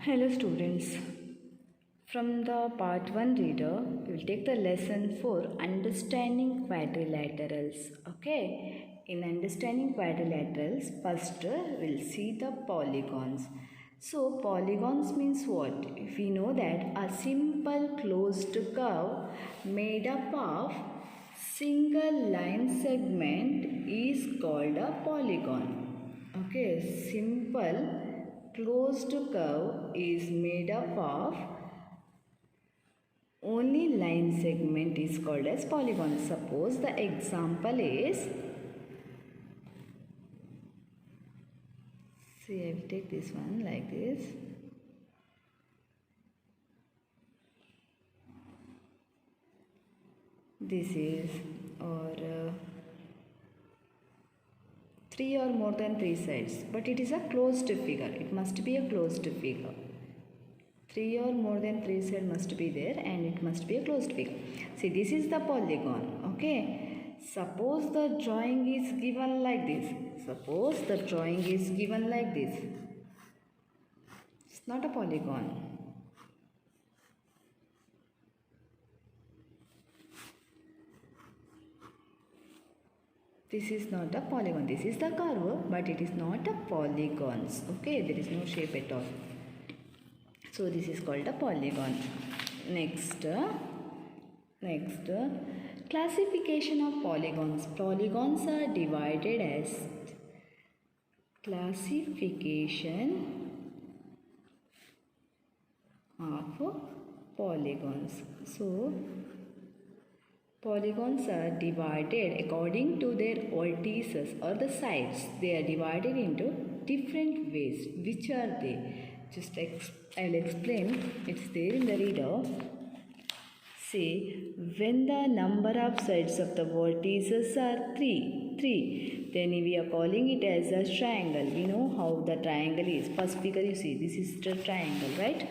Hello students, from the part 1 reader, we will take the lesson for understanding quadrilaterals. Okay, in understanding quadrilaterals, first we'll see the polygons. So polygons means what? We know that a simple closed curve made up of single line segment is called a polygon. Okay, simple closed curve is made up of only line segment is called as polygon. Suppose the example is, see, I will take this one like this. This is three or more than three sides, but it is a closed figure. It must be a closed figure. 3 or more than 3 sides must be there and it must be a closed figure. See, this is the polygon. Okay. Suppose the drawing is given like this. Suppose the drawing is given like this. It's not a polygon. This is not a polygon. This is the curve, but it is not a polygon. Okay, there is no shape at all. So this is called a polygon. Next, classification of polygons. Polygons are divided as classification of polygons. So polygons are divided according to their vertices or the sides. They are divided into different ways. Which are they? Just I will explain. It's there in the reader. See, when the number of sides of the vertices are 3, then we are calling it as a triangle. We know how the triangle is. First figure you see, this is the triangle, right?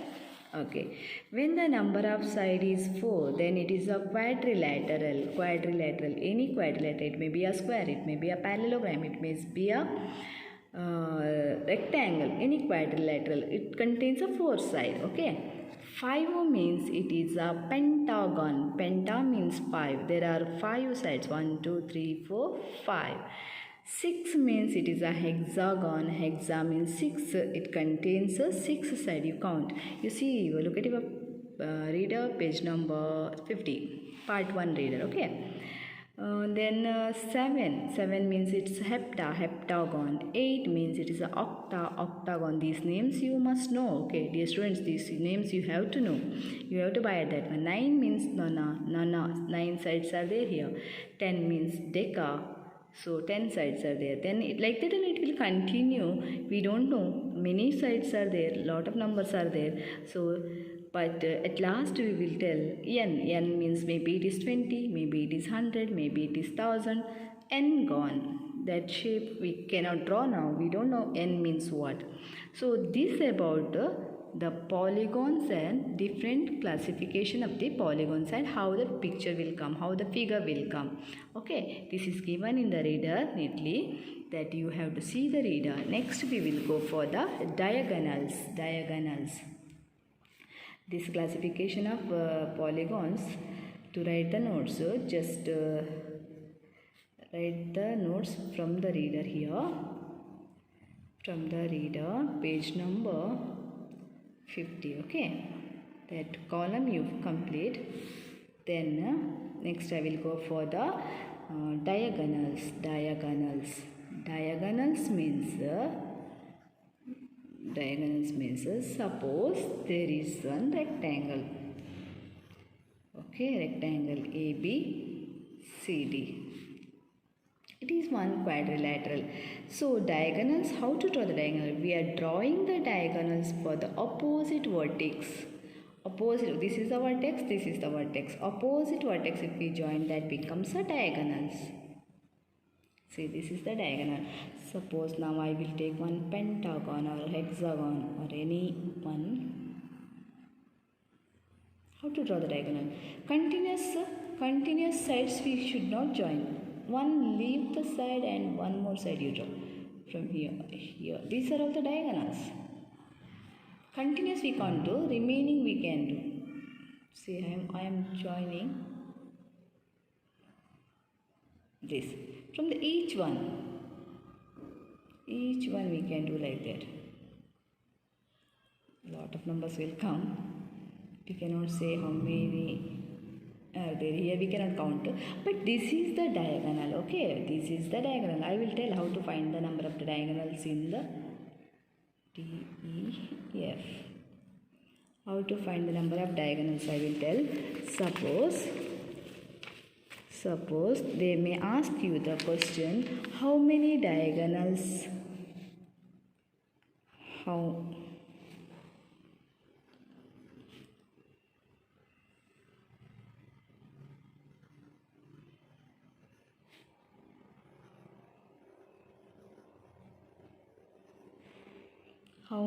Okay. When the number of side is 4, then it is a quadrilateral. Quadrilateral. Any quadrilateral. It may be a square. It may be a parallelogram. It may be a rectangle. Any quadrilateral. It contains a 4 side. Okay. 5 means it is a pentagon. Penta means 5. There are 5 sides. 1, 2, 3, 4, 5. 6 means it is a hexagon. Hexa means 6. It contains a 6 side. You count. You see, you look at your reader, page number 50. Part 1 reader. Okay. Then 7 means it's heptagon. 8 means it is a octagon. These names you must know. Okay, dear students, these names you have to know. You have to buy that one. 9 means nana. 9 sides are there here. 10 means deca. So 10 sides are there. Then like that and it will continue. We don't know. Many sides are there. Lot of numbers are there. So but at last we will tell n. N means maybe it is 20, maybe it is 100, maybe it is 1000. N gone. That shape we cannot draw now. We don't know n means what. So this about the polygons and different classification of the polygons and how the picture will come, how the figure will come. Okay, this is given in the reader neatly that you have to see the reader. Next we will go for the diagonals. This classification of polygons. To write the notes, just write the notes from the reader here. From the reader, page number 50. Okay, that column you complete. Then next I will go for the diagonals. Diagonals means suppose there is one rectangle. Okay, rectangle ABCD. It is one quadrilateral. So diagonals, how to draw the diagonal? We are drawing the diagonals for the opposite vertex. Opposite, this is the vertex, this is the vertex. Opposite vertex, if we join, that becomes a diagonals. See, this is the diagonal. Suppose now I will take one pentagon or hexagon or any one. How to draw the diagonal? Continuous sides we should not join. One leave the side and one more side you draw. From here. These are all the diagonals. Continuous we can't do, remaining we can do. See, I am joining this. From the each one we can do like that. Lot of numbers will come. We cannot say how many are there. Here we cannot count. But this is the diagonal. Okay, this is the diagonal. I will tell how to find the number of the diagonals in the D, E, F. How to find the number of diagonals I will tell. Suppose they may ask you the question, how many diagonals, how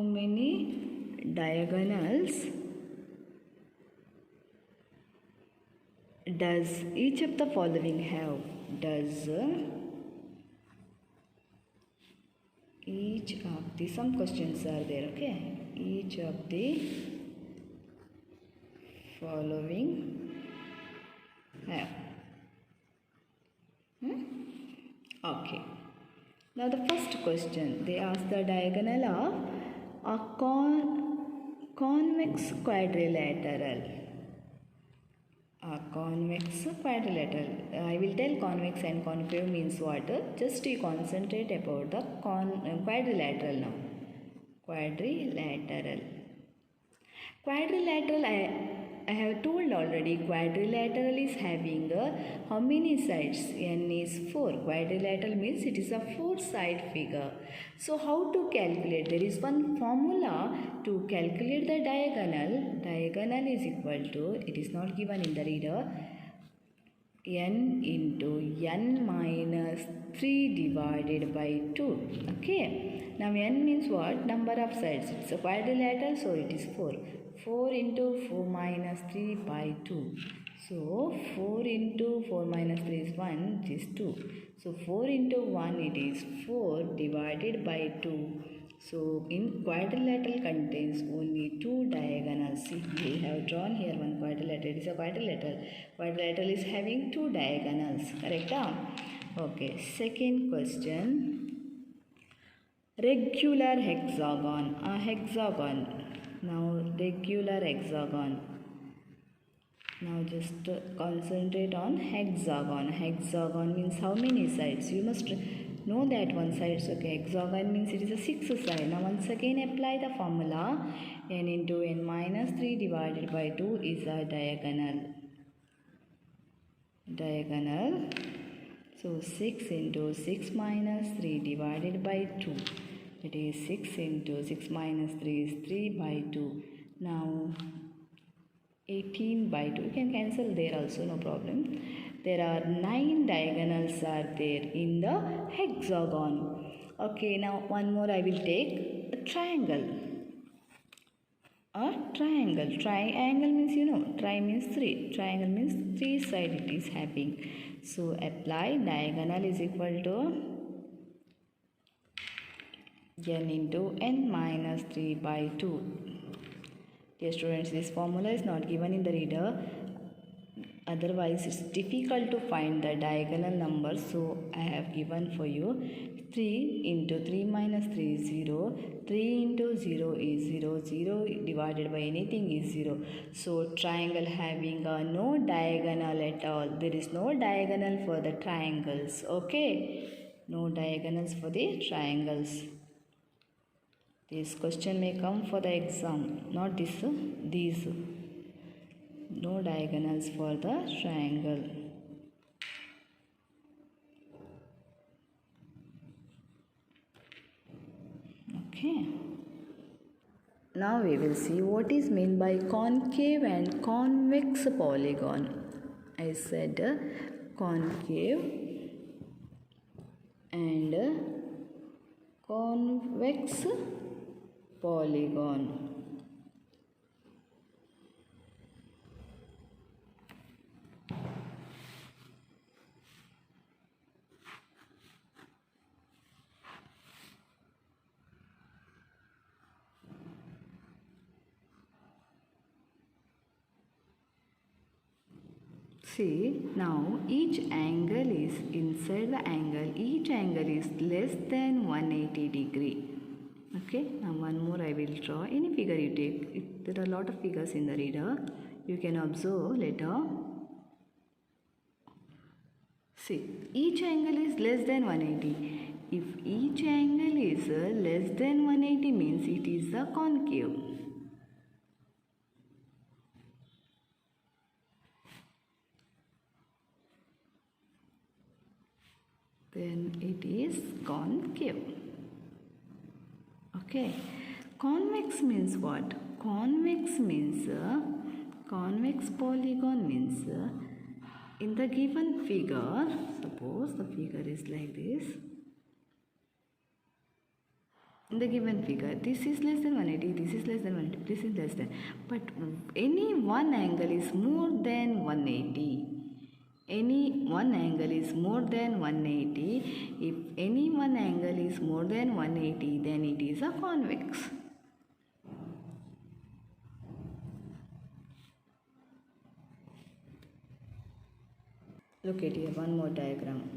many diagonals does each of the following have? Does each of the, some questions are there, okay? Each of the following have. Okay. Now the first question, they ask the diagonal of a convex quadrilateral. A convex quadrilateral. I will tell convex and concave means what. Just you concentrate about the quadrilateral now. Quadrilateral. Quadrilateral, I have told already, quadrilateral is having how many sides? N is 4. Quadrilateral means it is a 4-side figure. So how to calculate? There is one formula to calculate the diagonal. Diagonal is equal to, it is not given in the reader, n into n minus 3 divided by 2. Okay. Now n means what? Number of sides. It's a quadrilateral, so it is 4. 4 into 4 minus 3 by 2. So 4 into 4 minus 3 is 1, it is 2. So 4 into 1 it is 4 divided by 2. So in quadrilateral contains only 2 diagonals. See, we have drawn here one quadrilateral. It is a quadrilateral. Quadrilateral is having 2 diagonals. Correct? Okay. Second question. Regular hexagon. A hexagon. Now regular hexagon. Now just concentrate on hexagon. Hexagon means how many sides? You must know that one side. Okay, hexagon means it is a 6 side. Now once again apply the formula. N into n minus 3 divided by 2 is a diagonal. Diagonal. So 6 into 6 minus 3 divided by 2. It is 6 into 6 minus 3 is 3 by 2. Now 18 by 2. You can cancel there also, no problem. There are 9 diagonals are there in the hexagon. Okay, now one more I will take a triangle. A triangle. Triangle means you know, tri means 3. Triangle means 3 side it is having. So apply diagonal is equal to n into n minus 3 by 2. Dear students, this formula is not given in the reader. Otherwise, it's difficult to find the diagonal numbers. So, I have given for you 3 into 3 minus 3 is 0. 3 into 0 is 0. 0 divided by anything is 0. So, triangle having no diagonal at all. There is no diagonal for the triangles. Okay? No diagonals for the triangles. This question may come for the exam, not this, these. No diagonals for the triangle. Okay. Now we will see what is meant by concave and convex polygon. I said concave and convex polygon. See, now each angle is inside the angle. Each angle is less than 180 degree. Okay, now one more I will draw. Any figure you take, there are a lot of figures in the reader. You can observe later. See, each angle is less than 180. If each angle is less than 180 means it is a concave. Then it is concave. Okay. Convex means what? Convex means convex polygon means in the given figure, suppose the figure is like this. In the given figure, this is less than 180, this is less than 180, this is less than. But any one angle is more than 180. Any one angle is more than 180. If any one angle is more than 180, then it is a convex. Look at here, one more diagram.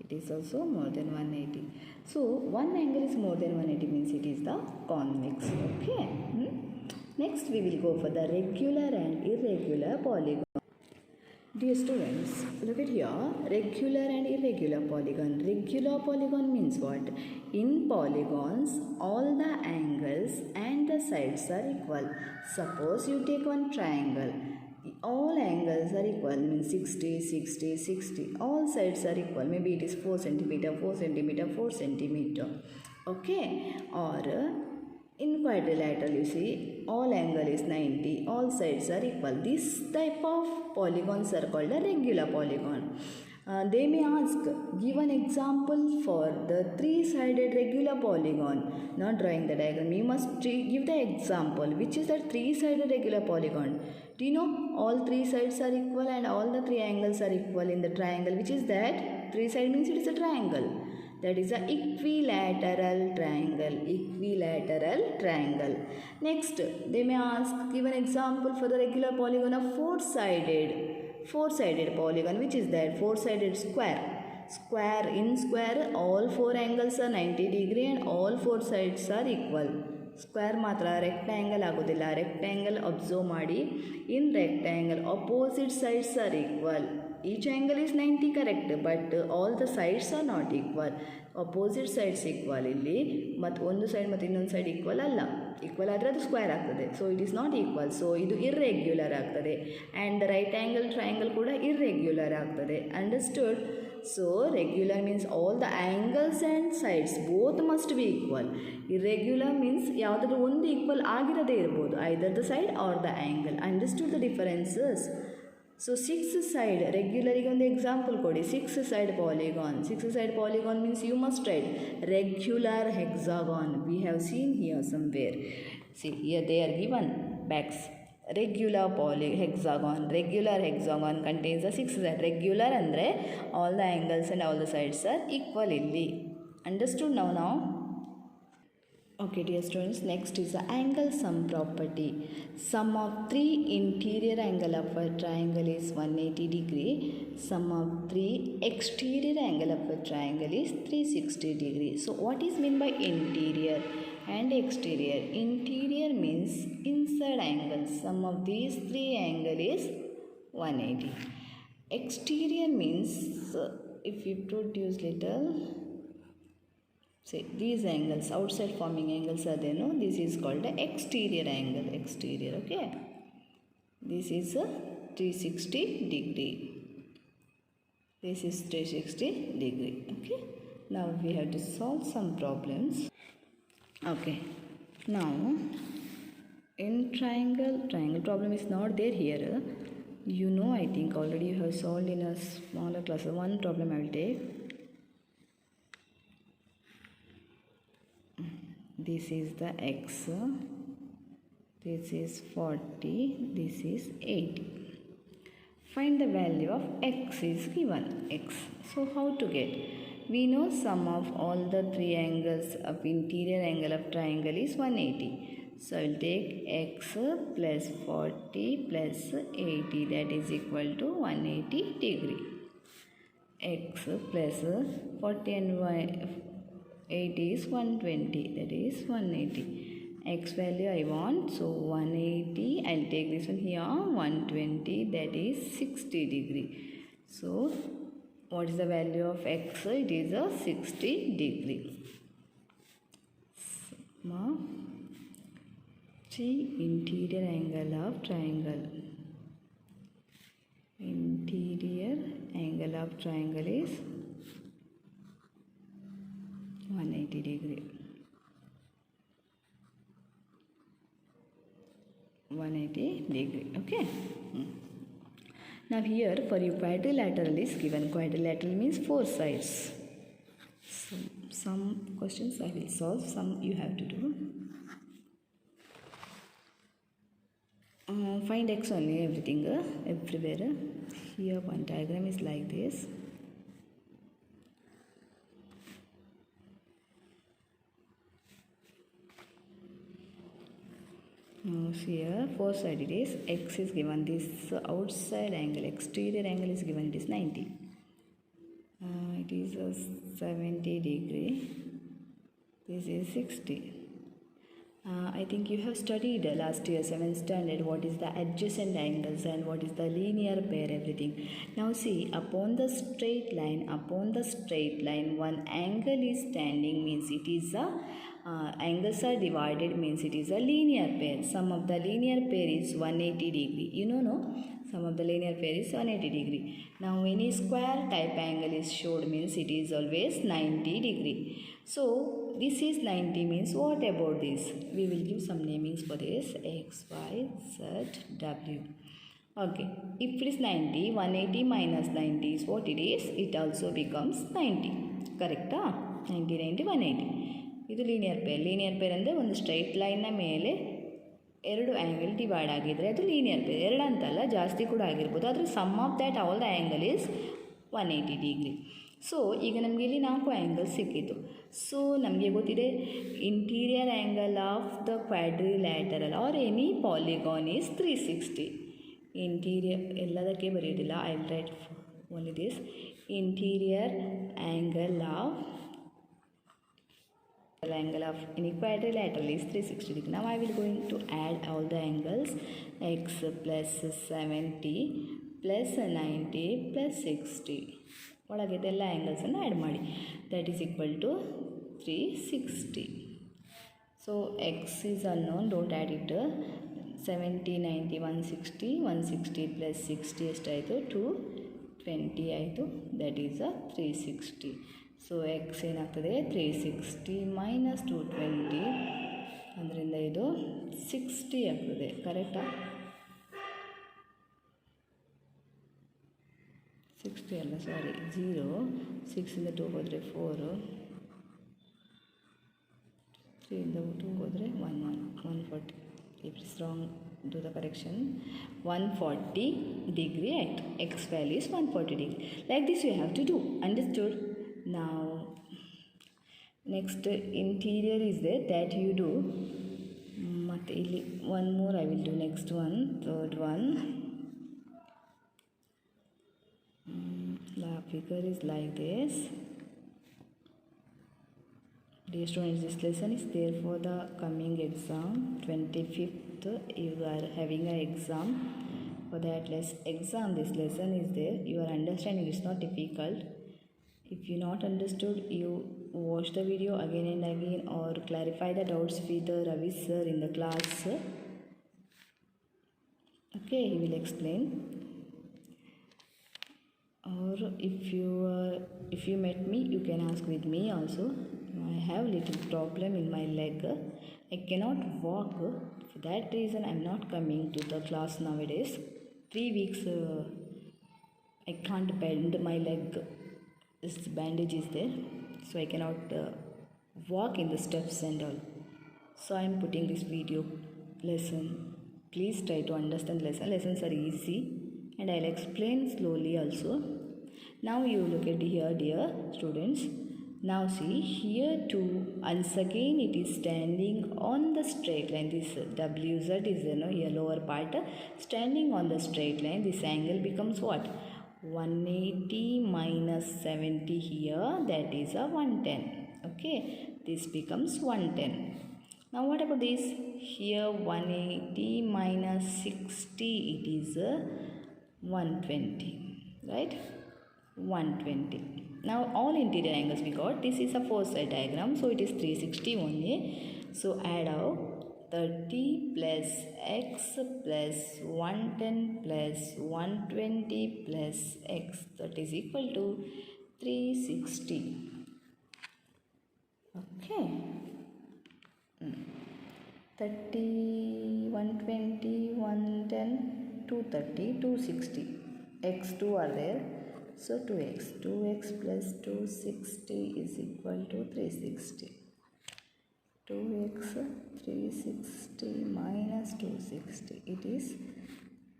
It is also more than 180. So, one angle is more than 180 means it is the convex. Okay. Next, we will go for the regular and irregular polygon. Dear students, look at here, regular and irregular polygon. Regular polygon means what? In polygons, all the angles and the sides are equal. Suppose you take one triangle. All angles are equal, means 60, 60, 60. All sides are equal. Maybe it is 4 centimeter, 4 centimeter, 4 centimeter. Okay? Or in quadrilateral, you see, all angle is 90, all sides are equal. This type of polygons are called a regular polygon. They may ask, give an example for the three-sided regular polygon. Not drawing the diagram, you must give the example. Which is the three-sided regular polygon? Do you know all three sides are equal and all the three angles are equal in the triangle? Which is that? Three side means it is a triangle. That is a equilateral triangle. Equilateral triangle. Next, they may ask, give an example for the regular polygon of four-sided polygon. Which is that? Four-sided square. Square, in square, all four angles are 90 degree and all four sides are equal. Square ಮಾತ್ರ rectangle ಆಗೋದಿಲ್ಲ. Rectangle observe ಮಾಡಿ. In rectangle, opposite sides are equal. Each angle is 90 correct, but all the sides are not equal. Opposite sides equal ಇಲ್ಲಿ, ಮತ್ತು ಒಂದು side ಮತ್ತು ಇನ್ನೊಂದು side equal ಅಲ್ಲ. Equal ಆದರೆ ಅದು ಸ್ಕ್ವೇರ್ ಆಗ್ತದೆ. So it is not equal. So ಇದು ಇರ್ರೆಗ್ಯುಲರ್ ಆಗ್ತದೆ. ಆ್ಯಂಡ್ ರೈಟ್ ಆ್ಯಂಗಲ್ ಟ್ರಯಾಂಗಲ್ ಕೂಡ ಇರ್ರೆಗ್ಯುಲರ್ ಆಗ್ತದೆ. Understood? So regular means all the angles and sides both must be equal. Irregular means ಯಾವುದಾದ್ರೂ ಒಂದು ಈಕ್ವಲ್ ಆಗಿರದೇ ಇರ್ಬೋದು. Either the side or the angle. Understood the differences? So 6 side regular ಗೆ ಒಂದು example ಕೊಡಿ. 6 side polygon. 6 side polygon means you must write regular hexagon. We have seen here somewhere. See here they are given backs. Regular hexagon. Regular hexagon contains the 6 sides. Regular andre all the angles and all the sides are equal illi. Understood now? Okay dear students, next is the angle sum property. Sum of 3 interior angle of a triangle is 180 degree. Sum of 3 exterior angle of a triangle is 360 degree. So what is meant by interior and exterior? Interior means inside angles. Sum of these 3 angle is 180. Exterior means if we produce little, say these angles, outside forming angles are there, no? This is called the exterior angle. Exterior, okay? This is a 360 degree. This is 360 degree, okay? Now we have to solve some problems. Okay, now in triangle problem is not there here. You know, I think already you have solved in a smaller class. One problem I will take. This is the x, this is 40, this is 80. Find the value of x is given, x. So how to get? We know sum of all the 3 angles of interior angle of triangle is 180. So I will take x plus 40 plus 80, that is equal to 180 degree. X plus 40 and 80 is 120, that is 180. X value I want, so 180, I will take this one here, 120, that is 60 degree. So what is the value of x? It is a 60 degree. Sigma interior angle of triangle. Interior angle of triangle is 180 degree. 180 degree. Okay. Now here for you quadrilateral is given. Quadrilateral means 4 sides. So, some questions I will solve, some you have to do. Find x only, everything everywhere. Here one diagram is like this. Now here 4 side it is, x is given, this outside angle, exterior angle is given, it is 90. It is a 70 degree, this is 60. I think you have studied last year 7th standard what is the adjacent angles and what is the linear pair, everything. Now see, upon the straight line, one angle is standing, means it is a angles are divided, means it is a linear pair. Sum of the linear pair is 180 degree. You know, no? Sum of the linear pair is 180 degree. Now any square type angle is showed, means it is always 90 degree. So this is 90, means what about this? We will give some namings for this, x, y, z, w. Okay, if it is 90, 180 minus 90 is what it is? It also becomes 90. Correct? 90, 90, 180. ಇದು linear pair ಅಂದರೆ ಒಂದು straight ಲೈನ್ನ ಮೇಲೆ 2 angle divide ಆಗಿದ್ರೆ ಅದು linear pair. 2 ಅಂತಲ್ಲ, ಜಾಸ್ತಿ ಕೂಡ ಆಗಿರ್ಬೋದು, ಆದರೆ sum of that all the angle is 180 degree. So ಈಗ ನಮಗೆ ಇಲ್ಲಿ 4 ಆ್ಯಂಗಲ್ ಸಿಕ್ಕಿತು. ಸೊ ನಮಗೆ ಗೊತ್ತಿದೆ interior angle of the quadrilateral or any polygon is 360. Interior ಎಲ್ಲದಕ್ಕೆ ಬರೆಯೋದಿಲ್ಲ, I will write only this. Interior angle of any quadrilateral is 360 degree. Now I will going to add all the angles, x plus 70 plus 90 plus 60 ಒಳಗಿದೆ ಎಲ್ಲ ಆ್ಯಂಗಲ್ಸನ್ನು add ಮಾಡಿ, that is equal to 360. So x is unknown, don't add it. 70, 90, 160, 160 plus 60 ಎಷ್ಟಾಯಿತು? 220 ಆಯಿತು, that is a 360. So X ಏನಾಗ್ತದೆ? 360 minus 220, ಅದರಿಂದ ಇದು 60 ಆಗ್ತದೆ. ಕರೆಕ್ಟಾ? 60 ಅಲ್ಲ, ಸಾರಿ, 0. 6ಇಂದ 2 ಹೋದರೆ 4, 3ಇಂದ 2 ಹೋದರೆ 140. If it's wrong, do the correction. 140 degree ಆಯಿತು. X value is 140 degree. Like this you have to do. Understood? Now next interior is there, that you do. Matte illi one more I will do, next one, third one. The figure is like this. Dear students, this lesson is there for the coming exam. 25th you are having an exam. For that exam this lesson is there. Your understanding is not difficult. If you not understood, you watch the video again and again or clarify the doubts with Ravi sir in the class. Okay, he will explain. Or if you met me, you can ask with me also. I have little problem in my leg. I cannot walk. For that reason I am not coming to the class nowadays. 3 weeks I can't bend my leg. This bandage is there, so I cannot walk in the steps and all. So I am putting this video lesson. Please try to understand lesson. Lessons are easy and I will explain slowly also. Now you look at here, dear students. Now see here too, once again it is standing on the straight line. This WZ is here lower part standing on the straight line. This angle becomes what? 180 minus 70 here, that is a 110. Okay, this becomes 110. Now what about this? Here 180 minus 60, it is 120, right? 120. Now all interior angles we got. This is a four-side diagram, so it is 360 only. So add out 30 plus x plus 110 plus 120 plus x, that is equal to 360. Okay. 30, 120, 110, 230, 260. x2 are there. So 2x plus 260 is equal to 360. 2x 360 minus 260, it is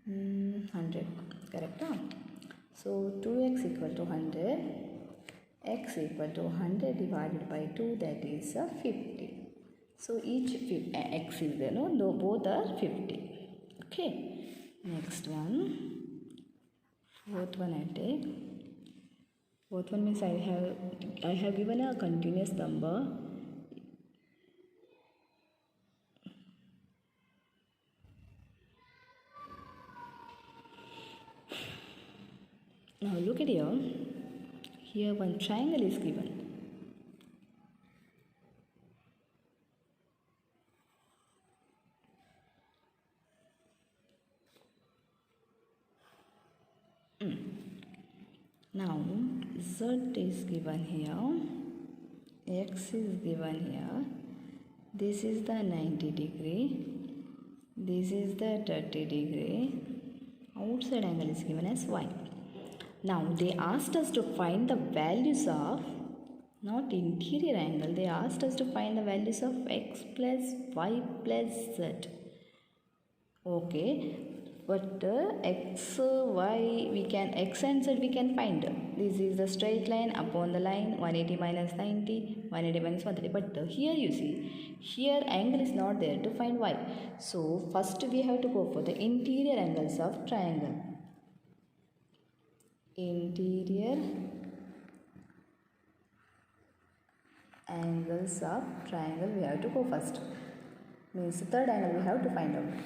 100, correct? So 2x equal to 100, x equal to 100 divided by 2, that is 50. So each x is there, no? Though both are 50. Okay. Next one. Fourth one I take. Fourth one means I have given a continuous number. Now look at here. Here one triangle is given. Now z is given here, x is given here, this is the 90 degree, this is the 30 degree, outside angle is given as y. Now they asked us to find the values of, not interior angle, they asked us to find the values of x plus y plus z. Okay. But x, y, x and z we can find. This is the straight line upon the line, 180 minus 90, 180 minus 130. But here you see, here angle is not there to find y. So first we have to go for the interior angles of triangle. Interior angles of triangle we have to go first. Means the third angle we have to find out.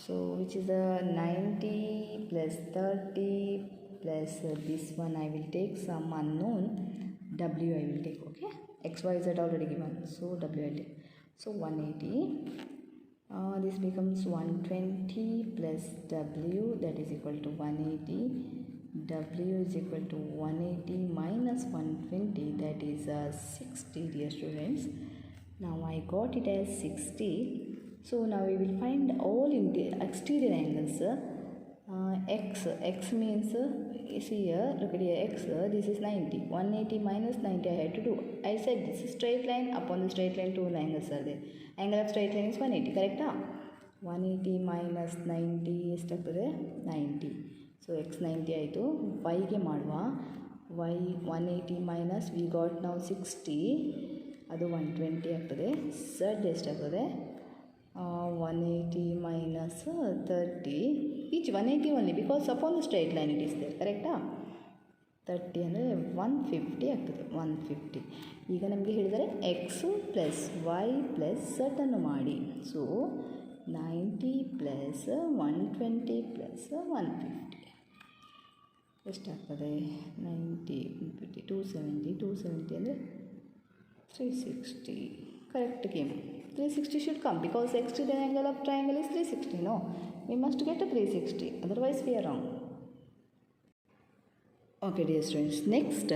So which is the 90 plus 30 plus this one I will take some unknown, w I will take, okay, x, y, z already given, so w I will take. So 180, this becomes 120 plus w, that is equal to 180, w is equal to 180 minus 120, that is 60, dear students. Now I got it as 60. So now we will find all exterior angles. X means, see here, look at here, x, this is 90. 180 minus 90 I had to do. I said this is straight line, upon the straight line two angles are there. Angle of straight line is 180, correct? 180 minus 90 ಎಷ್ಟಾಗ್ತದೆ 90. So x 90 ಆಯಿತು. y ಗೆ ಮಾಡುವ. y 180 minus we got now 60, ಅದು 120 ಆಗ್ತದೆ. z ಎಷ್ಟಾಗ್ತದೆ 180 minus 30, each 180 only because upon the straight line it is there, correct? 30 ಅಂದರೆ 150 ಆಗ್ತದೆ, 150. ಈಗ ನಮಗೆ ಹೇಳಿದರೆ x plus y plus z ಅನ್ನು ಮಾಡಿ. ಸೊ 90 ಪ್ಲಸ್ 120 ಪ್ಲಸ್ 150 ಎಷ್ಟಾಗ್ತದೆ 90 150 270 ಅಂದರೆ 360, correct game. 360 should come because exterior angle of triangle is 360, no? We must get a 360, otherwise we are wrong. Okay dear students, next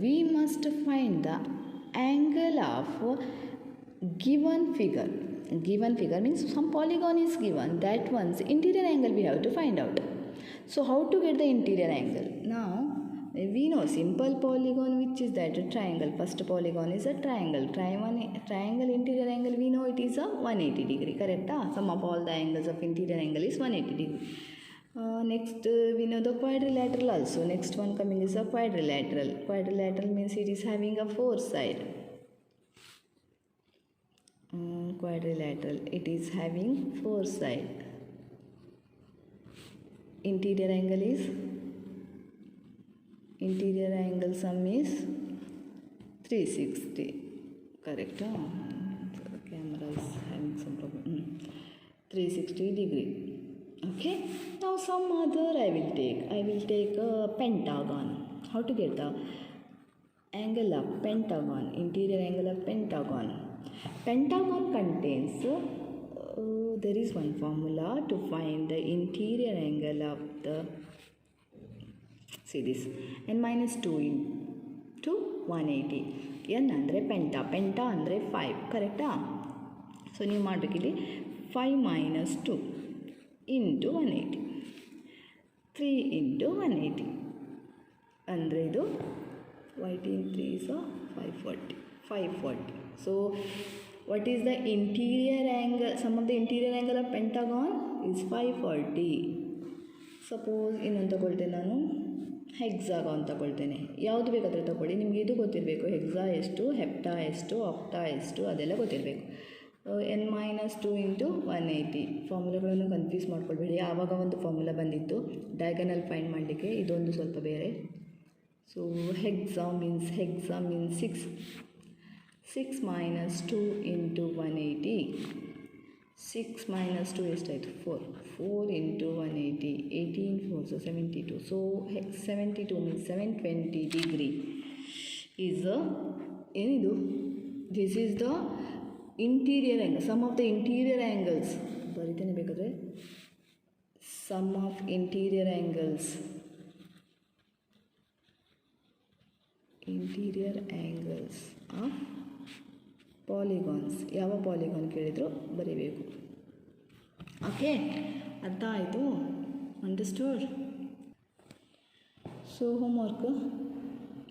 we must find the angle of given figure. Given figure means some polygon is given, that one's interior angle we have to find out. So how to get the interior angle? Now we know simple polygon, which is that a triangle. First polygon is a triangle. Triangle interior angle we know it is a 180 degree, correct? Sum of all the angles of interior angle is 180 degree. Next we know the quadrilateral also. Next one coming is a quadrilateral. Quadrilateral means it is having a four side. Quadrilateral, it is having four side. Interior angle sum is 360. Correct? So the camera is having some problem. 360 degree. Okay. Now some other I will take a pentagon. How to get the angle of pentagon? Interior angle of pentagon. Pentagon contains there is one formula to find the interior angle of the, see this, n minus 2 into 180. n ಅಂದರೆ paint ಅಂದರೆ 5. ಕರೆಕ್ಟಾ? So ನೀವು ಮಾಡಬೇಕಿಲ್ಲಿ 5 minus 2 into 180. 3 into 180 ಅಂದರೆ ಇದು 18 3 so 540. So what is the interior angle? Sum of the interior angle of pentagon is 540. Suppose ಇನ್ನೊಂದು ತಗೊಳ್ತೇನೆ ನಾನು, hexagon ತಗೊಳ್ತೇನೆ. ಯಾವುದು ಬೇಕಾದರೆ ತಗೊಳ್ಳಿ, ನಿಮಗೆ ಇದು ಗೊತ್ತಿರಬೇಕು, ಹೆಕ್ಸಾ ಎಷ್ಟು, ಹೆಪ್ಟಾ ಎಷ್ಟು, ಆಕ್ಟಾ ಎಷ್ಟು, ಅದೆಲ್ಲ ಗೊತ್ತಿರಬೇಕು. n minus 2 into 180. ಫಾರ್ಮುಲಾಗಳನ್ನು ಕನ್ಫ್ಯೂಸ್ ಮಾಡ್ಕೊಳ್ಬೇಡಿ. ಆವಾಗ ಒಂದು ಫಾರ್ಮುಲಾ ಬಂದಿತ್ತು ಡಯಾಗನಲ್ ಫೈಂಡ್ ಮಾಡಲಿಕ್ಕೆ, ಇದೊಂದು ಸ್ವಲ್ಪ ಬೇರೆ. So Hexa means 6 minus 2 into 180. 6 minus 2 ಎಷ್ಟಾಯಿತು? 4 into 180. 18 4 so 72. So 72 means 720 degree is ಏನಿದು? This is the interior angle. Sum of the interior angles ಬರೀತೇನೆ ಬೇಕಾದರೆ. Sum of interior angles of polygons. ಯಾವ polygon ಕೇಳಿದ್ರು ಬರೀಬೇಕು. ಓಕೆ, ಅರ್ಥ ಆಯಿತು? Understood? So homework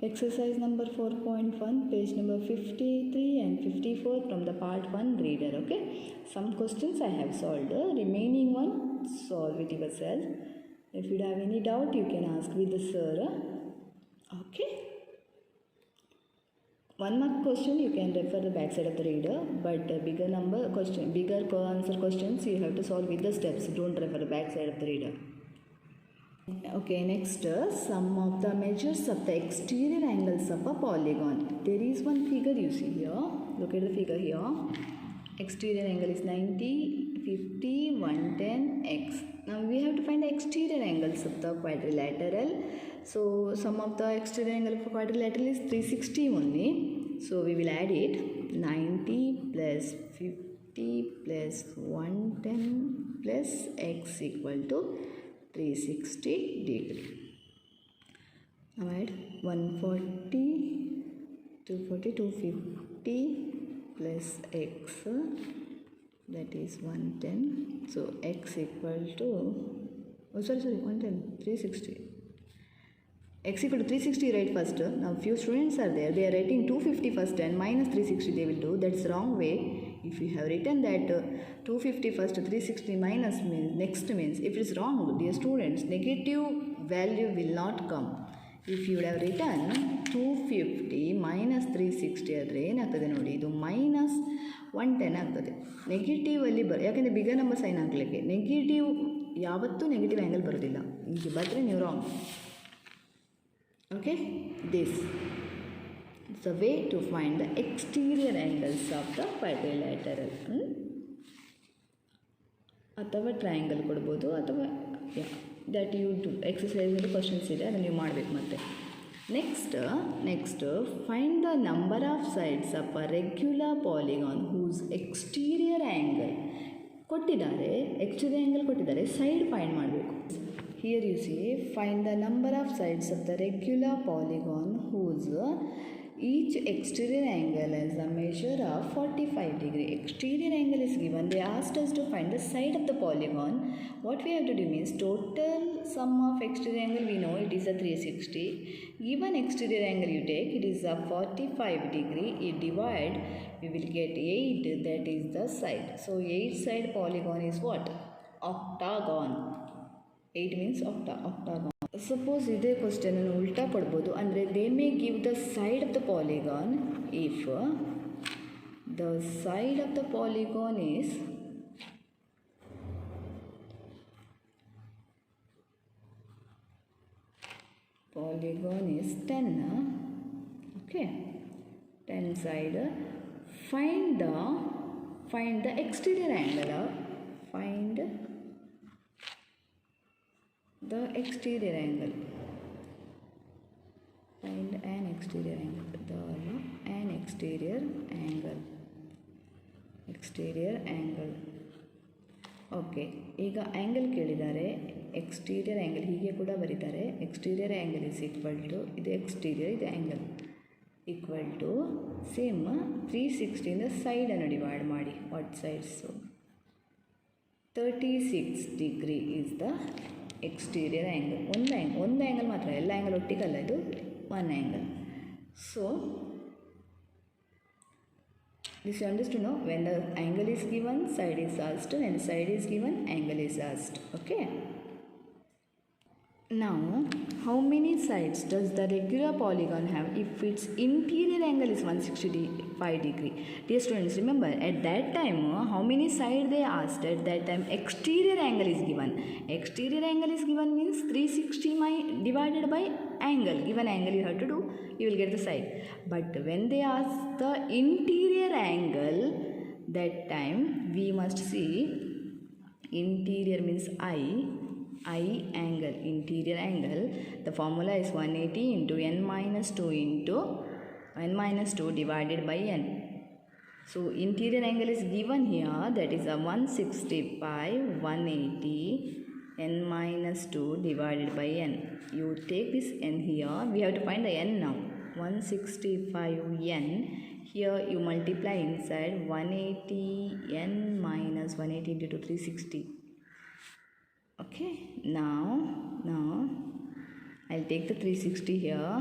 exercise number 4.1 page number 53 and 54 from the part 1 reader. Okay, some questions I have solved, remaining one solve it yourself. If you have any doubt you can ask with the sir. Okay, one mark question you can refer the back side of the reader, but bigger answer questions you have to solve with the steps. Don't refer the back side of the reader. Okay, next sum of the measures of the exterior angles of a polygon. There is one figure you see here. Look at the figure here. Exterior angle is 90, 50, 110, x. Now we have to find the exterior angles of the quadrilateral. So sum of the exterior angle of a quadrilateral is 360 only. So we will add it. 90 plus 50 plus 110 plus x equal to 360 degree. Now add 140, 240, 250 plus x, that is 110. So x equal to, 110, 360. X equal to 360 right first. Now few students are there, they are writing 250 first and minus 360 they will do. That's wrong way. If you have written that 250 first, 360 minus means next means, if it is wrong, dear students, negative value will not come. If you would have written 250 minus 360 ಆದರೆ ಏನಾಗ್ತದೆ ನೋಡಿ, ಇದು minus 110 ಆಗ್ತದೆ. Negative ಅಲ್ಲಿ ಯಾಕೆಂದರೆ bigger number sign ಹಾಕಲಿಕ್ಕೆ negative ಯಾವತ್ತೂ negative angle ಬರೋದಿಲ್ಲ. ಈಗ ಬಂದರೆ ನೀವು wrong. Okay, this is a way to find the exterior angles of the quadrilateral. ಅಥವಾ ಟ್ರಯಾಂಗಲ್ ಕೊಡ್ಬೋದು, ಅಥವಾ ದಟ್ ಯು ಡು ಎಕ್ಸಸೈಸಲ್ಲಿ ಕ್ವಶನ್ಸ್ ಇದೆ, ಅದನ್ನು ನೀವು ಮಾಡಬೇಕು. ಮತ್ತೆ next find the number of sides of a regular polygon whose exterior angle ಕೊಟ್ಟಿದ್ದಾರೆ, ಎಕ್ಸ್ಟೀರಿಯರ್ ಆ್ಯಂಗಲ್ ಕೊಟ್ಟಿದ್ದಾರೆ, ಸೈಡ್ ಫೈಂಡ್ ಮಾಡಬೇಕು. Here you see, find the number of sides of the regular polygon whose each exterior angle has a measure of 45 degree. Exterior angle is given. They asked us to find the side of the polygon. What we have to do means total sum of exterior angle we know it is a 360. Given exterior angle you take, it is a 45 degree. You divide, we will get 8. That is the side. So 8 side polygon is what? Octagon. 8 means octagon. Suppose ಇದೇ question ಅನ್ನು ಉಲ್ಟಾ ಕೊಡ್ಬೋದು. ಅಂದರೆ they may give the side of the polygon if the side of the polygon is polygon is 10. Okay, 10 side. Find the exterior angle. Find the exterior angle. Find an exterior angle. An exterior angle. Exterior angle. Okay, ಈಗ angle ಕೇಳಿದ್ದಾರೆ. Exterior angle ಹೀಗೆ ಕೂಡ ಬರೀತಾರೆ. Exterior angle is equal to, ಇದು exterior, ಇದು angle, equal to same 360 ಸೈಡನ್ನು divide ಮಾಡಿ. What sides 36 degree is the exterior angle. ಒಂದು ಆ್ಯಂಗಲ್ ಮಾತ್ರ, ಎಲ್ಲ ಆ್ಯಂಗಲ್ ಒಟ್ಟಿಗಲ್ಲ, ಇದು one angle. So this you understood, no? When the angle is given, side is asked. When the side is given, angle is asked. Okay. Now, how many sides does the regular polygon have if its interior angle is 165 degree? Dear students, remember at that time, how many sides they asked? At that time, exterior angle is given. Exterior angle is given means 360 divided by angle. Given angle you have to do, you will get the side. But when they ask the interior angle, that time we must see interior means I angle, interior angle. The formula is 180 into n minus 2 into n minus 2 divided by n. So interior angle is given here, that is a 165, 180 n minus 2 divided by n. You take this n here, we have to find the n now. 165 n, here you multiply inside 180 n minus 180 into 360. Okay, now I'll take the 360 here,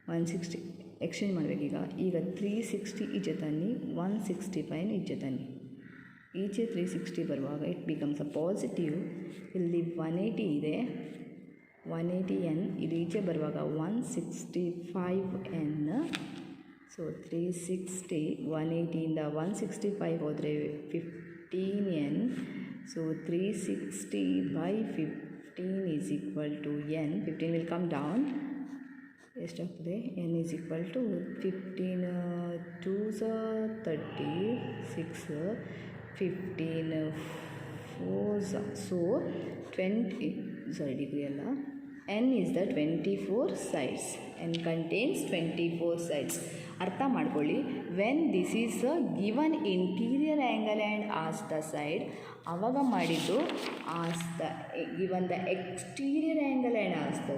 160 exchange ಮಾಡಬೇಕೀಗ. ಈಗ 360 ಈಚೆ ತನ್ನಿ, 165 ಈಚೆ ತನ್ನಿ. ಈಚೆ 360 ಬರುವಾಗ it becomes a positive. ಇಲ್ಲಿ 180 ಇದೆ, 180 n, ಇದು ಈಚೆ ಬರುವಾಗ 165 n. ಸೊ 360, 180ಇಂದ 165 ಹೋದರೆ 15 n. So 360 by 15 is equal to n. 15 will come down. ಎಷ್ಟಾಗ್ತದೆ? n is equal to 15 2s 36, 15 4s, so 20, sorry degree ಅಲ್ಲ, n is the 24 sides. n contains 24 sides. ಅರ್ಥ ಮಾಡ್ಕೊಳ್ಳಿ. When this is given interior angle and as the side, ಆವಾಗ ಮಾಡಿದ್ದು as the given the exterior angle and as the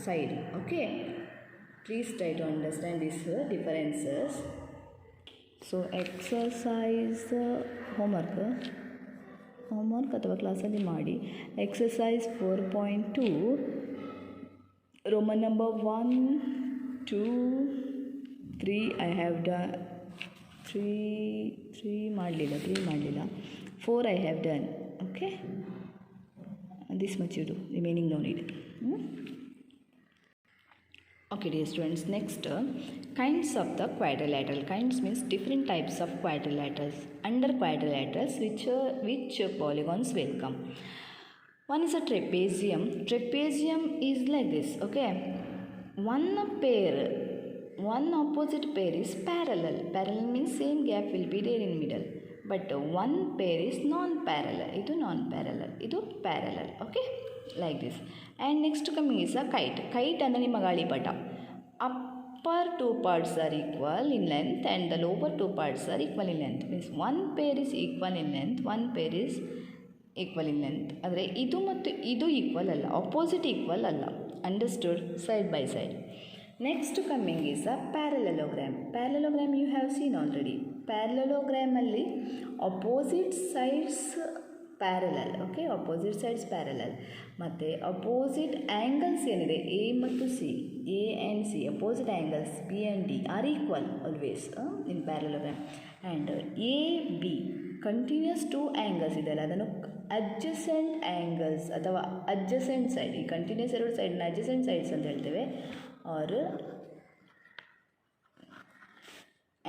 side. Okay, please try to understand this differences. So exercise homework ಅಥವಾ ಕ್ಲಾಸಲ್ಲಿ ಮಾಡಿ. Exercise 4.2 Roman number 1, 2, 3 I have done. 3 ಮಾಡಲಿಲ್ಲ. 4 I have done. Okay, this much you do, remaining no need. Okay dear students, next kinds of the quadrilateral. Kinds means different types of quadrilaterals. Under quadrilaterals, which polygons will come? One is a trapezium. Trapezium is like this. Okay, one opposite pair is parallel. Parallel means same gap will be there in middle. But one pair is non-parallel. Idu non-parallel. Idu parallel. Okay, like this. And next coming is a kite. Kite and ನಿಮ್ಮ ಗಾಳಿಪಟ. Upper two parts are equal in length and the lower two parts are equal in length. Means one pair is equal in length, one pair is equal in length. ಆದರೆ ಇದು ಮತ್ತು ಇದು equal ಅಲ್ಲ, opposite equal ಅಲ್ಲ. Understood? Side by side. Next coming is a parallelogram. Parallelogram you have seen already. Parallelogram alli opposite sides parallel. Okay, opposite sides parallel. ಮತ್ತೆ opposite angles ಏನಿದೆ A ಮತ್ತು C, A and C, opposite angles B and D are equal always in parallelogram. And AB continuous two angles ಇದೆಯಲ್ಲ ಅದನ್ನು adjacent angles ಅಥವಾ adjacent side, ಈ continuous ಎರಡು ಸೈಡ್ನ adjacent sides ಅಂತ ಹೇಳ್ತೇವೆ. ಆರ್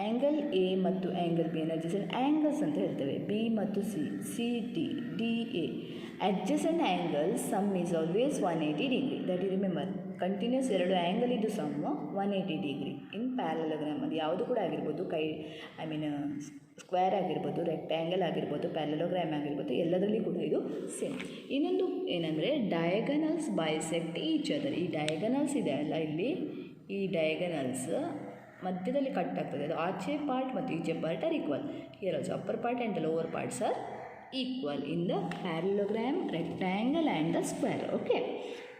ಆ್ಯಂಗಲ್ ಎ ಮತ್ತು ಆ್ಯಂಗಲ್ ಬಿ ಅನ್ನು ಅಡ್ಜಸೆಂಟ್ ಆ್ಯಂಗಲ್ಸ್ ಅಂತ ಹೇಳ್ತೇವೆ. ಬಿ ಮತ್ತು C, C D, D A. Adjacent angle sum is always 180 degree. That you remember. Continuous ಎರಡು ಆ್ಯಂಗಲ್ ಇದು ಸಮ್ 180 ಡಿಗ್ರಿ ಇನ್ ಪ್ಯಾರಲೋಗ್ರಾಮ್. ಅದು ಯಾವುದು ಕೂಡ ಆಗಿರ್ಬೋದು, ಸ್ಕ್ವೇರ್ ಆಗಿರ್ಬೋದು, ರೆಕ್ಟ್ಯಾಂಗಲ್ ಆಗಿರ್ಬೋದು, ಪ್ಯಾರಲೋಗ್ರಾಮ್ ಆಗಿರ್ಬೋದು, ಎಲ್ಲದರಲ್ಲಿ ಕೂಡ ಇದು ಸೇಮ್. ಇನ್ನೊಂದು ಏನಂದರೆ ಡಯಾಗನಲ್ಸ್ ಬೈಸೆಕ್ಟ್ ಈಚ್ ಅದರ್. ಈ ಡಯಾಗನಲ್ಸ್ ಇದೆ ಅಲ್ಲ ಇಲ್ಲಿ, ಈ ಡಯಾಗನಲ್ಸ್ ಮಧ್ಯದಲ್ಲಿ ಕಟ್ ಆಗ್ತದೆ. ಅದು ಆಚೆ ಪಾರ್ಟ್ ಮತ್ತು ಈಚೆ part are equal. Here also upper part and the lower parts are equal in the parallelogram, rectangle and the square. Okay,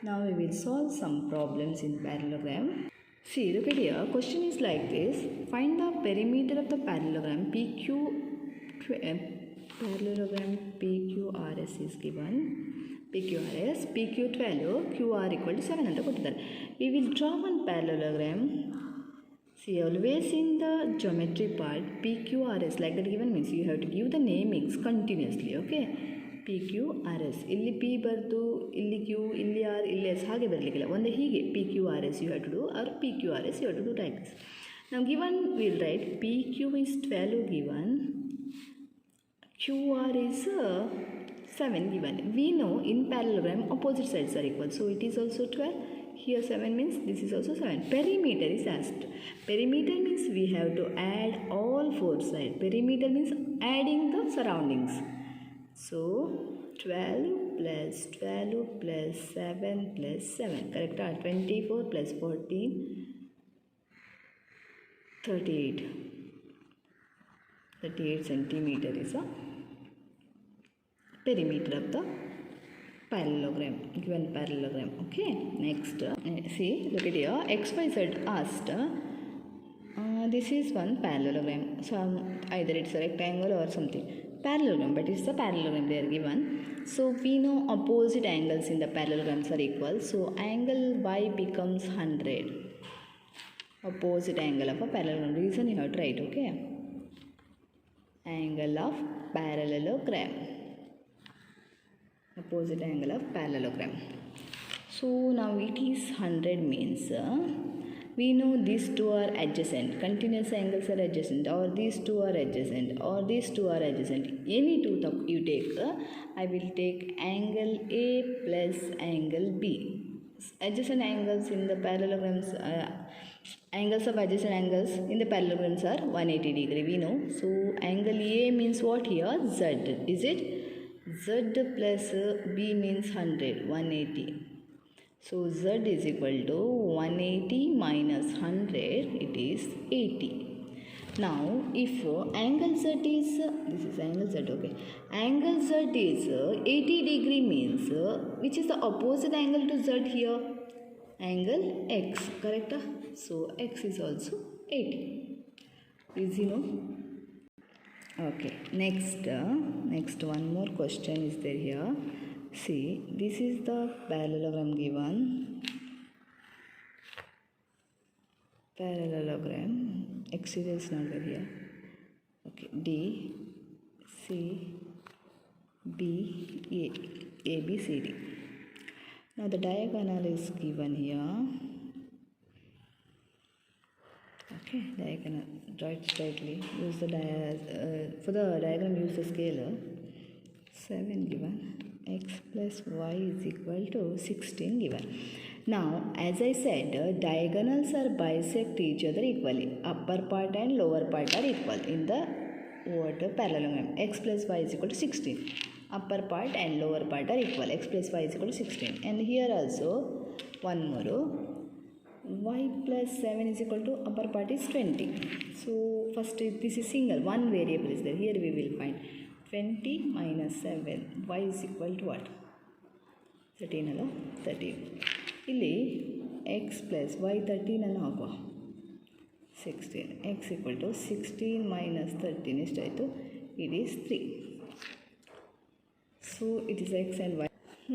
now we will solve some problems in parallelogram. See, look at here. Question is like this: find the perimeter of the parallelogram parallelogram PQRS is given. PQRS, PQ 12, QR equal to 7 ಅಂತ ಕೊಟ್ಟಿದ್ದಾರೆ. We will draw one parallelogram. See, always in the geometry part, PQRS like that given means you have to give the namings continuously. Okay, PQRS. ಇಲ್ಲಿ P ಬರ್ದು, ಇಲ್ಲಿ Q, ಇಲ್ಲಿ R, ಇಲ್ಲಿ S ಹಾಗೆ ಬರಲಿಕ್ಕಿಲ್ಲ. ಒಂದು ಹೀಗೆ PQRS you have to do, or PQRS you have to do like this. Now given we will write PQ is 12 given, QR is 7 given. We know in parallelogram opposite sides are equal, so it is also 12. Here 7 means this is also 7. Perimeter is asked. Perimeter means we have to add all four sides. Perimeter means adding the surroundings. So 12 plus 12 plus 7 plus 7. Correct? 24 plus 14, 38. 38 centimeter is a perimeter of the parallelogram, given parallelogram. Okay, next see, look at here. XYZ asked this is one parallelogram, so either it's a rectangle or something parallelogram, but it's a parallelogram they are given. So we know opposite angles in the parallelograms are equal, so angle Y becomes 100. Opposite angle of a parallelogram, reason you have to write. Okay, angle of parallelogram, opposite angle of parallelogram. So now it is 100 means we know these two are adjacent, continuous angles are adjacent, or these two are adjacent, or these two are adjacent. Any two you take, I will take angle A plus angle B. Adjacent angles in the parallelograms, angles of adjacent angles in the parallelograms are 180 degree, we know. So angle A means what here? Z, is it? Z plus B means 100, 180. So Z is equal to 180 minus 100, it is 80. Now if angle Z is, this is angle Z, okay. Angle Z is 80 degree means, which is the opposite angle to Z here? Angle X, correct? So X is also 80. Easy, no? Okay, next one more question is there here. See, this is the parallelogram given. Parallelogram, X is not there here. Okay, D, C, B, A, B, C, D. Now the diagonal is given here. Okay, diagonal, write straightly. Use the for the diagram use the scalar. 7 given, x plus y is equal to 16 given. Now as I said, diagonals are bisect each other equally. Upper part and lower part are equal in the parallelogram. X plus y is equal to 16. Upper part and lower part are equal. X plus y is equal to 16. And here also one more. Y plus 7 is equal to upper part is 20. So first this is single, one variable is there. Here we will find 20 minus 7, y is equal to what? 13 ಅಲ್ಲ, 13. ಇಲ್ಲಿ x plus y 13 ಅನ್ನು ಹಾಕುವ, 16. x equal to 16 minus 13 ಎಷ್ಟಾಯಿತು? It is 3. So it is x and y.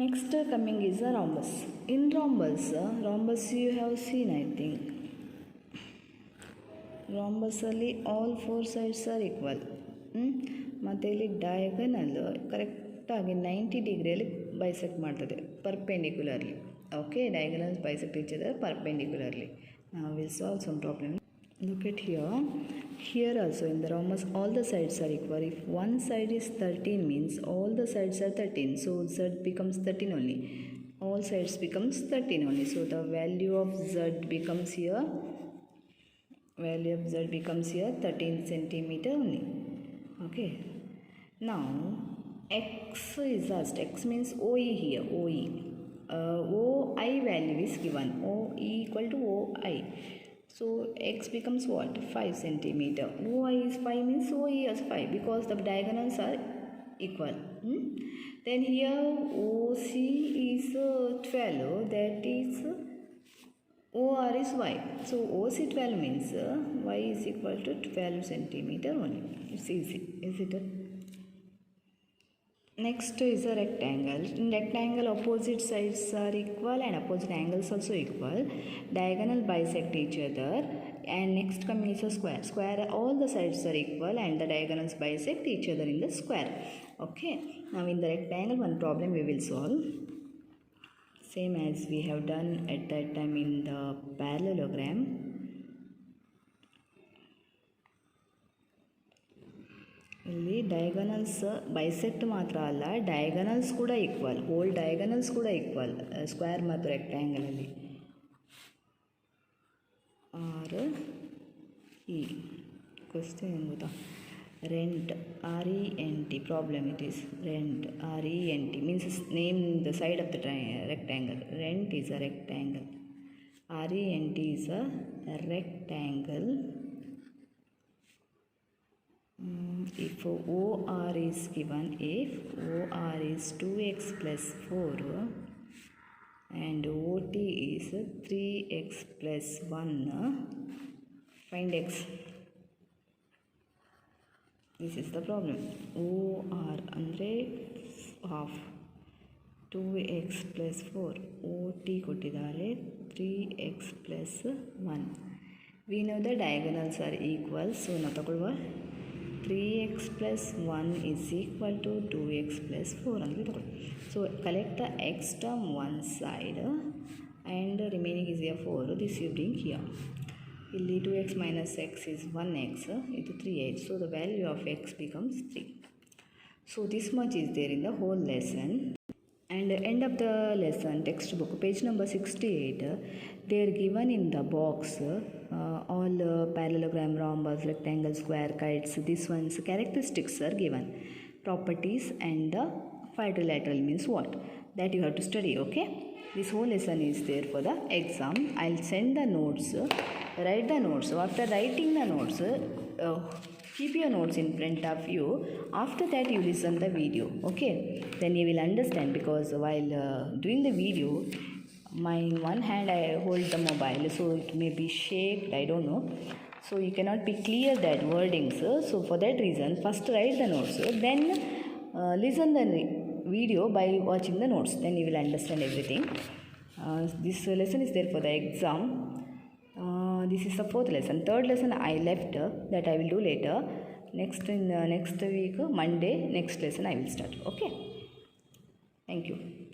Next coming is a rhombus. In rhombus you have seen, I think. Rhombus ಅಲ್ಲಿ all four sides are equal. ಮತ್ತು ಇಲ್ಲಿ diagonal ಕರೆಕ್ಟಾಗಿ 90 ಡಿಗ್ರಿಯಲ್ಲಿ bisect ಮಾಡ್ತದೆ ಪರ್ಪೆಂಡಿಕ್ಯುಲರ್ಲಿ. Okay, diagonals bisect each other perpendicularly. Now we'll solve some problem. Look at here. Here also in the rhombus all the sides are equal. If one side is 13 means all the sides are 13. So z becomes 13 only. All sides becomes 13 only. So the value of z becomes here. Value of z becomes here 13 centimeter only. Okay. Now x is asked. X means OE here. OE. OI value is given. OE equal to OI. So x becomes what? 5 centimeter. OI is 5 means OE is 5 because the diagonals are equal. Then here OC is 12. That is OR is y. So OC 12 means y is equal to 12 centimeter only. It's easy, is it? Next is a rectangle. In rectangle opposite sides are equal and opposite angles also equal. Diagonal bisect each other. And next coming is a square. Square all the sides are equal and the diagonals bisect each other in the square. Okay. Now in the rectangle one problem we will solve. Same as we have done at that time in the parallelogram. ಇಲ್ಲಿ diagonals bisect ಮಾತ್ರ ಅಲ್ಲ, diagonals ಕೂಡ equal, hole diagonals ಕೂಡ equal square ಮತ್ತು ರೆಕ್ಟ್ಯಾಂಗಲಲ್ಲಿ. R E question ಏನು ಗೊತ್ತಾ, rent RENT problem it is rent RENT means name the side of the rectangle. Rent is a rectangle. RENT is a rectangle. If OR is given, if OR is 2x plus 4 and OT is 3x plus 1, find x. This is the problem. OR andre half, 2x plus 4, OT kottidare 3x plus 1. We know the diagonals are equal, so now takolva 3x plus 1 is equal to 2x plus 4 ಅಂದರೆ ತಗೊಳ್ಳಿ. So collect the x term one side and remaining is here 4. This you bring here. ಇಲ್ಲಿ 2x minus x is 1x, ಇದು 3x. So the value of x becomes 3. So this much is there in the whole lesson. And end of the lesson textbook page number 68, they are given in the box all parallelogram, rhombus, rectangle, square, kites. This one's characteristics are given, properties, and the quadrilateral means what, that you have to study. Okay, this whole lesson is there for the exam. I'll send the notes, write the notes. After writing the notes, keep your notes in front of you. After that you listen the video. Okay, then you will understand, because while doing the video, my one hand I hold the mobile, so it may be shaked, I don't know, so you cannot be clear that wordings. So for that reason first write the notes, then listen the video by watching the notes, then you will understand everything. This lesson is there for the exam. This is the fourth lesson. Third lesson I left, that I will do later. Next week Monday, next lesson I will start. Okay, thank you.